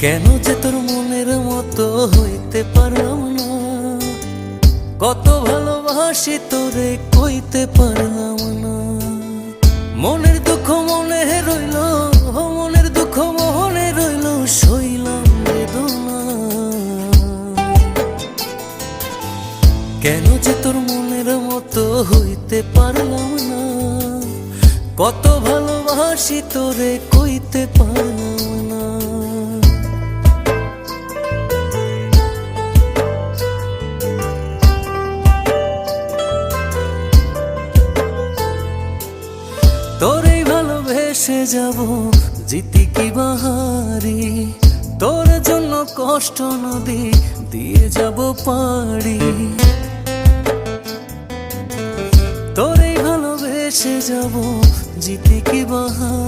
কেন যে তোর মনের মতো হইতে পারলাম না, কত ভালোবাসি তোরে কইতে পারলাম না। মনের দুঃখ মনে রইল, মনের দুঃখ মনে রইল, সইলাম বেদনা। কেন যে তোর মনের মতো হইতে পারলাম না, কত ভালোবাসি তোরে কইতে পারলাম না। তোরেই ভালোবেসে যাব, জিতি কি বাহারি, তোর জন্য কষ্ট নদী দিয়ে যাব পাড়ি। তোরেই ভালোবেসে যাব, জিতি কি বাহারি।